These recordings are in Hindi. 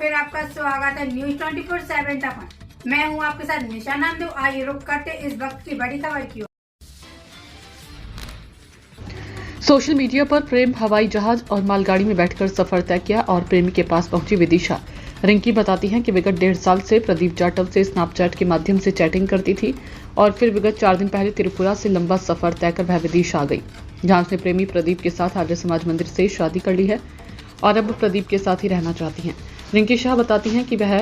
फिर आपका स्वागत है न्यूज 24/7 पर। मैं हूं आपके साथ निशा नंदू। आइए रुक करते इस वक्त की बड़ी खबर की ओर। सोशल मीडिया पर प्रेम हवाई जहाज और मालगाड़ी में बैठकर सफर तय किया और प्रेमी के पास पहुंची विदिशा। रिंकी बताती हैं कि विगत 1.5 साल से प्रदीप जाटव से स्नैपचैट के माध्यम से चैटिंग करती थी और फिर विगत 4 दिन पहले त्रिपुरा से लंबा सफर तय कर वह विदिशा आ गई, जहां उसने प्रेमी प्रदीप के साथ आर्य समाज मंदिर से शादी कर ली है और अब प्रदीप के साथ ही रहना चाहती हैं। रिंकी शाह बताती हैं कि वह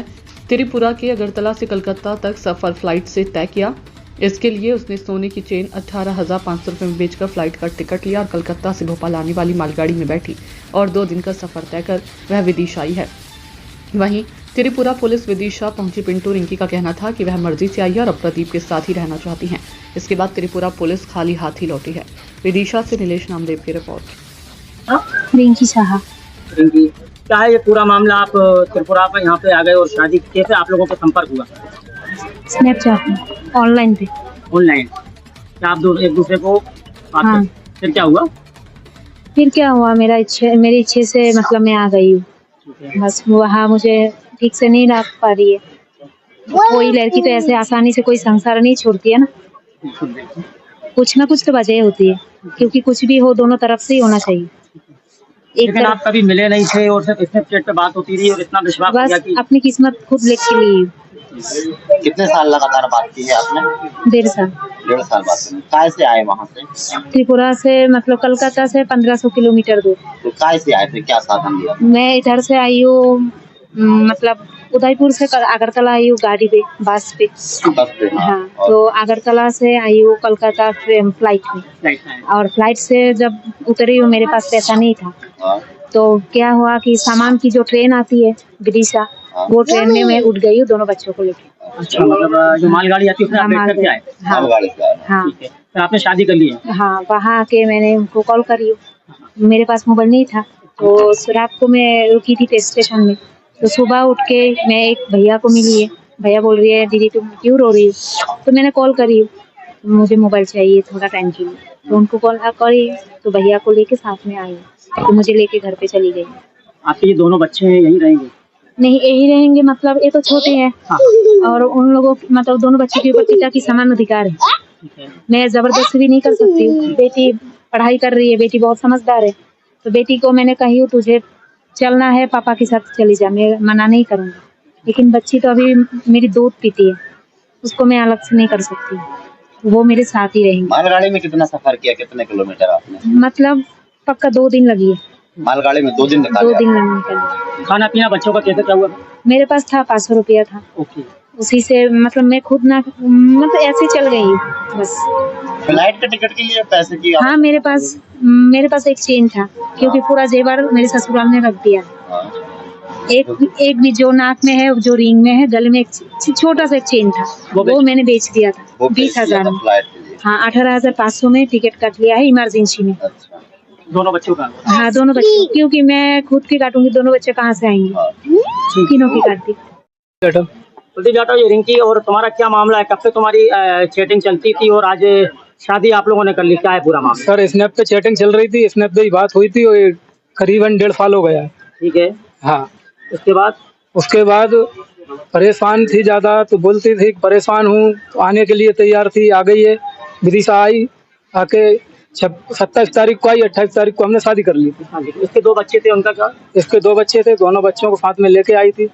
त्रिपुरा के अगरतला से कलकत्ता तक सफर फ्लाइट से तय किया। इसके लिए उसने सोने की चेन 18,500 रुपये में बेचकर फ्लाइट का टिकट लिया और कलकत्ता से भोपाल आने वाली मालगाड़ी में बैठी और 2 दिन का सफर तय कर वह विदिशा आई है। वहीं त्रिपुरा पुलिस विदिशा पहुंची पिंटू। रिंकी का कहना था कि वह मर्जी से आई है और अब प्रदीप के साथ ही रहना चाहती हैं। इसके बाद त्रिपुरा पुलिस खाली हाथ ही लौटी है। विदिशा से नीलेश नामदेव की रिपोर्ट। रिंकी शाह। रिंकी, क्या है ये पूरा मामला? आप त्रिपुरा पर यहाँ पे आ गए और शादी कैसे आप लोगों का संपर्क हुआ? स्नैपचैट ऑनलाइन पे। ऑनलाइन? क्या आप एक दूसरे को बात हाँ। फिर क्या हुआ? फिर क्या हुआ, मेरी इच्छे से मतलब मैं आ गई हूँ। बस वहाँ मुझे ठीक से नहीं रख पा रही है। कोई लड़की तो ऐसे आसानी से कोई संसार नहीं छोड़ती है ना, कुछ ना कुछ तो वजह होती है, क्योंकि कुछ भी हो दोनों तरफ से ही होना चाहिए। लेकिन आप कभी मिले नहीं थे और सिर्फ स्नैपचैट पे बात होती रही और इतना विश्वास बस किया कि... अपनी किस्मत खुद लिख के ली। कितने साल लगातार बात की है आपने? 1.5 साल। 1.5 साल बात की। काय से आए वहाँ से? त्रिपुरा से मतलब कलकत्ता से 1500 किलोमीटर दूर। तो काय से आए थे, क्या साधन लिया? मैं इधर से आई हूँ, मतलब उदयपुर से अगरतला आई हूँ गाड़ी पे, बस पे। हाँ, तो अगरतला से आई हूँ कलकत्ता फ्लाइट में। और फ्लाइट से जब उतरी हूँ मेरे पास पैसा नहीं था। तो क्या हुआ कि सामान की जो ट्रेन आती है विदिशा, वो ट्रेन में मैं उठ गई हूँ दोनों बच्चों को लेकर। अच्छा, मतलब जो मालगाड़ी आती है उसमें आप बैठ करके आए? हाँ, ठीक है। तो आपने शादी कर ली है? हाँ, वहाँ आके मैंने उनको कॉल करी। मेरे पास मोबाइल नहीं था, तो रात को मैं रुकी थी स्टेशन में। तो सुबह उठ के मैं एक भैया को मिली है। भैया बोल रही है, दीदी तुम क्यों रो रही हो? तो मैंने कॉल करी, मुझे मोबाइल चाहिए थोड़ा टाइम के लिए। तो उनको कॉल करी, तो भैया को लेके साथ में आई, तो मुझे लेके घर पे चली गई। आपके ये दोनों बच्चे हैं यहीं रहेंगे? नहीं, यही रहेंगे, मतलब ये तो छोटे हैं। हाँ। और उन लोगों मतलब दोनों बच्चों के ऊपर पिता की समान अधिकार है। मैं जबरदस्ती भी नहीं कर सकती हूँ। बेटी पढ़ाई कर रही है, बेटी बहुत समझदार है, तो बेटी को मैंने कही हूँ तुझे चलना है पापा के साथ चली जा, मैं मना नहीं करूँगी। लेकिन बच्ची तो अभी मेरी दूध पीती है, उसको मैं अलग से नहीं कर सकती, वो मेरे साथ ही रहेंगे। मालगाड़ी में कितना सफर किया, कितने किलोमीटर आपने? मतलब पक्का 2 दिन लगी है। मालगाड़ी में 2 दिन निकाले? 2 दिन निकल। खाना पीना बच्चों का कैसे क्या हुआ? मेरे पास था 500 रुपया था। ओके। उसी से मतलब मैं खुद ना मतलब ऐसे चल गई बस। फ्लाइट के टिकट के लिए पैसे की? हाँ, मेरे पास एक चेन था, क्योंकि पूरा जेवर मेरे ससुराल ने रख दिया। एक भी जो नाक में है, जो रिंग में है, गले में एक छोटा सा एक चेन था, वो मैंने बेच दिया था 20,000 में। हाँ, 18,500 में टिकट काट लिया है इमरजेंसी में। दोनों बच्चों का? हाँ, दोनों बच्चों, क्योंकि मैं खुद की काटूंगी, दोनों बच्चे कहाँ से आएंगे? तीनों की काटती। प्रदीप जाटव, ये रिंकी और तुम्हारा क्या मामला है? कब से तुम्हारी चैटिंग चलती थी और आज शादी आप लोगों ने कर ली? क्या है पूरा मामला? सर, स्नैप पे चैटिंग चल रही थी, स्नैप पे ही बात हुई थी और करीबन 1.5 साल हो गया। ठीक है। हाँ। उसके बाद परेशान थी ज़्यादा, तो बोलती थी परेशान हूँ, तो आने के लिए तैयार थी, आ गई है। विदिशा आई, आके 27 तारीख को आई, 28 तारीख को हमने शादी कर ली थी। इसके 2 बच्चे थे, उनका क्या? इसके 2 बच्चे थे, दोनों बच्चों को साथ में लेके आई थी।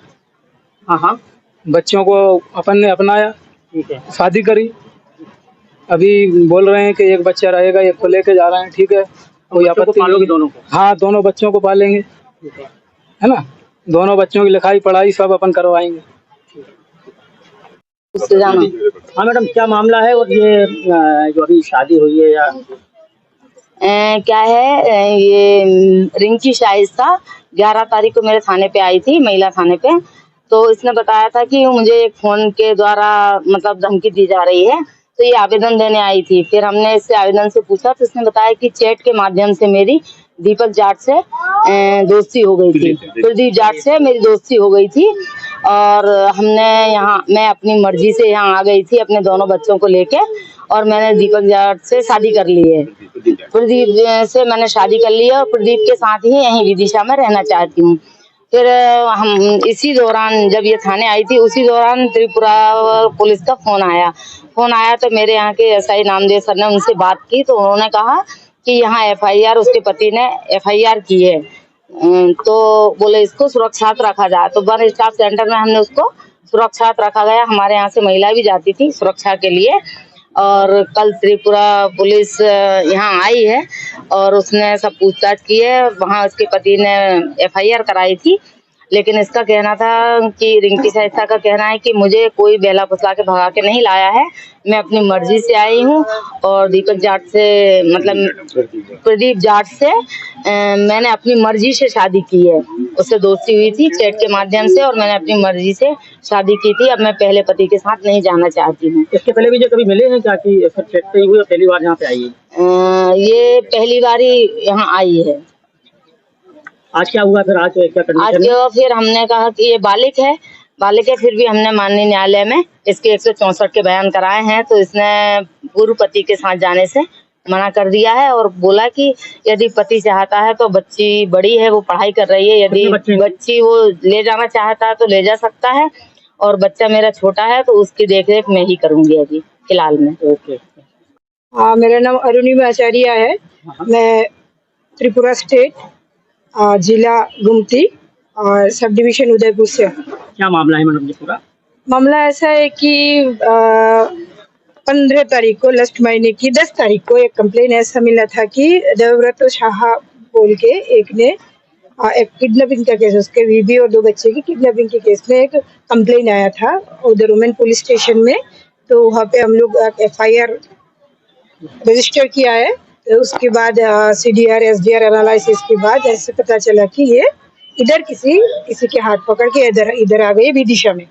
हाँ, बच्चों को अपन ने अपनाया। ठीक है। शादी करी। अभी बोल रहे हैं कि एक बच्चा रहेगा, एक को लेके जा रहे हैं। ठीक है, कोई आपत्ति नहीं। दोनों को? हाँ, दोनों बच्चों को पालेंगे, है ना। दोनों बच्चों की लिखाई पढ़ाई सब अपन करवाएंगे। हाँ मैडम, क्या मामला है और ये जो अभी शादी हुई है या क्या है? ये रिंकी शाइस्ता 11 तारीख को मेरे थाने पे आई थी, महिला थाने पे। तो इसने बताया था कि मुझे एक फोन के द्वारा मतलब धमकी दी जा रही है, तो ये आवेदन देने आई थी। फिर हमने इससे आवेदन से पूछा, तो इसने बताया कि चैट के माध्यम से मेरी दीपक जाट से दोस्ती हो गई थी, प्रदीप जाट से मेरी दोस्ती हो गई थी। और मैं अपनी मर्जी से यहाँ आ गई थी अपने दोनों बच्चों को लेके, और मैंने दीपक जाट से शादी कर ली है। प्रदीप से मैंने शादी कर ली है और प्रदीप के साथ ही यहीं विदिशा में रहना चाहती हूँ। फिर हम इसी दौरान जब ये थाने आई थी उसी दौरान त्रिपुरा पुलिस का फोन आया तो मेरे यहाँ के एसआई नामदेव सर ने उनसे बात की तो उन्होंने कहा कि यहाँ एफआईआर उसके पति ने एफआईआर की है, तो बोले इसको सुरक्षित रखा जाए। तो वन स्टाफ सेंटर में हमने उसको सुरक्षित रखा गया। हमारे यहाँ से महिला भी जाती थी सुरक्षा के लिए और कल त्रिपुरा पुलिस यहाँ आई है और उसने सब पूछताछ की है। वहाँ उसके पति ने एफआईआर कराई थी, लेकिन इसका कहना था कि रिंकी शाइस्ता का कहना है कि मुझे कोई बेला फुसला के भगा के नहीं लाया है, मैं अपनी मर्जी से आई हूँ और दीपक जाट से मतलब प्रदीप जाट से मैंने अपनी मर्जी से शादी की है। उससे दोस्ती हुई थी चैट के माध्यम से और मैंने अपनी मर्जी से शादी की थी। अब मैं पहले पति के साथ नहीं जाना चाहती हूँ। इसके पहले भी जो कभी मिले हैं क्या कि चैट पे हुई पहली बार यहाँ पे आई है? ये पहली बार ही यहाँ आई है। आज क्या हुआ फिर? आज क्या करना? आज के फिर हमने कहा कि ये बालिक है फिर भी हमने माननीय न्यायालय में इसके 164 के बयान कराए हैं तो इसने पूर्व पति के साथ जाने से मना कर दिया है और बोला कि यदि पति चाहता है तो बच्ची बड़ी है, वो पढ़ाई कर रही है, यदि बच्ची वो ले जाना चाहता है तो ले जा सकता है और बच्चा मेरा छोटा है तो उसकी देखरेख मैं ही करूंगी अभी फिलहाल में। ओके। मेरा नाम अरुणिमा आचार्य है। मैं त्रिपुरा स्टेट जिला गुमती और सब डिवीजन उदयपुर से। क्या मामला है मैडम जी पूरा? मामला ऐसा है कि 15 तारीख को लास्ट महीने की 10 तारीख को एक कंप्लेन ऐसा मिला था कि देवव्रत शाह बोल के एक ने एक किडनैपिंग का केस, उसके बीबी और 2 बच्चे की किडनैपिंग के केस में एक कंप्लेन आया था उधर वुमेन पुलिस स्टेशन में। तो वहाँ पे हम लोग FIR रजिस्टर किया है। तो उसके बाद CDR SDR एनालिसिस के बाद ऐसे पता चला कि ये इधर किसी के हाथ पकड़ के इधर आ गए विदिशा में।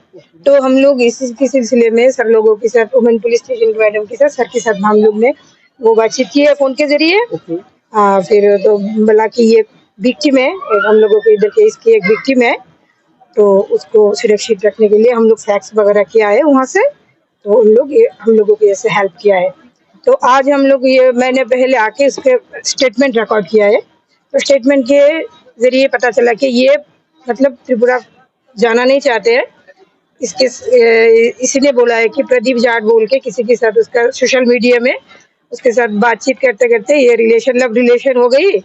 तो हम लोग इसी सिलसिले में सर लोगों के साथ वुमेन पुलिस स्टेशन के मैडम के साथ सर के साथ हम लोग ने वो बातचीत की है फोन के जरिए। फिर तो बोला कि ये विक्टिम है, हम लोगों को इधर केस की एक विक्टिम है तो उसको सुरक्षित रखने के लिए हम लोग फैक्स वगैरह किया है वहाँ से। तो हम लोगों को ऐसे हेल्प किया है। तो आज हम लोग मैंने पहले आके उसके स्टेटमेंट रिकॉर्ड किया है। तो स्टेटमेंट के जरिए पता चला कि ये मतलब त्रिपुरा जाना नहीं चाहते हैं। इसी ने बोला है कि प्रदीप जाट बोल के किसी के साथ उसका सोशल मीडिया में उसके साथ बातचीत करते करते ये लव रिलेशन हो गई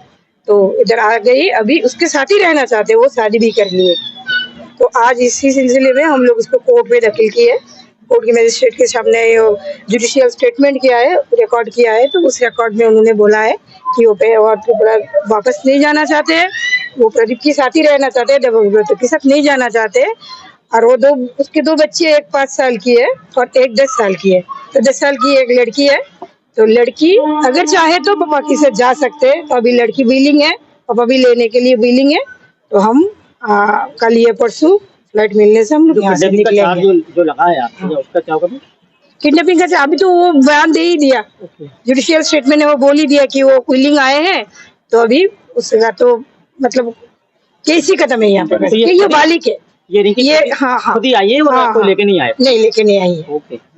तो इधर आ गई। अभी उसके साथ ही रहना चाहते, वो शादी भी कर लिए। तो आज इसी सिलसिले में हम लोग उसको कोर्ट में दाखिल किए। कोर्ट के मजिस्ट्रेट के सामने जुडिशियल स्टेटमेंट किया है, रिकॉर्ड किया है। तो उस रिकॉर्ड में उन्होंने बोला है कि वो त्रिपुरा वापस नहीं जाना चाहते हैं, वो प्रदीप के साथ ही रहना चाहते हैं, देवव्रत के साथ नहीं जाना चाहते। और वो उसके 2 बच्चे, एक 5 साल की है और एक 10 साल की है। तो 10 साल की एक लड़की है। तो लड़की अगर चाहे तो पापा के साथ जा सकते हैं। तो अभी लड़की विलिंग है, पापा भी लेने के लिए विलिंग है। तो हम कल ये परसों फ्लाइट मिलने से हम लोग यहाँ से निकलेंगे। जो लगा है आपको उसका क्या होगा? किडनैपिंग का अभी तो वो बयान दे ही दिया, जुडिशियल स्टेटमेंट ने वो बोल ही दिया कि वो विलिंग आए हैं। तो अभी उसका तो मतलब केस ही खत्म है यहाँ पे। ये बालिक है, ये हाँ खुद ही आई है और आपको लेके नहीं आए? नहीं लेके नहीं आई है। ओके।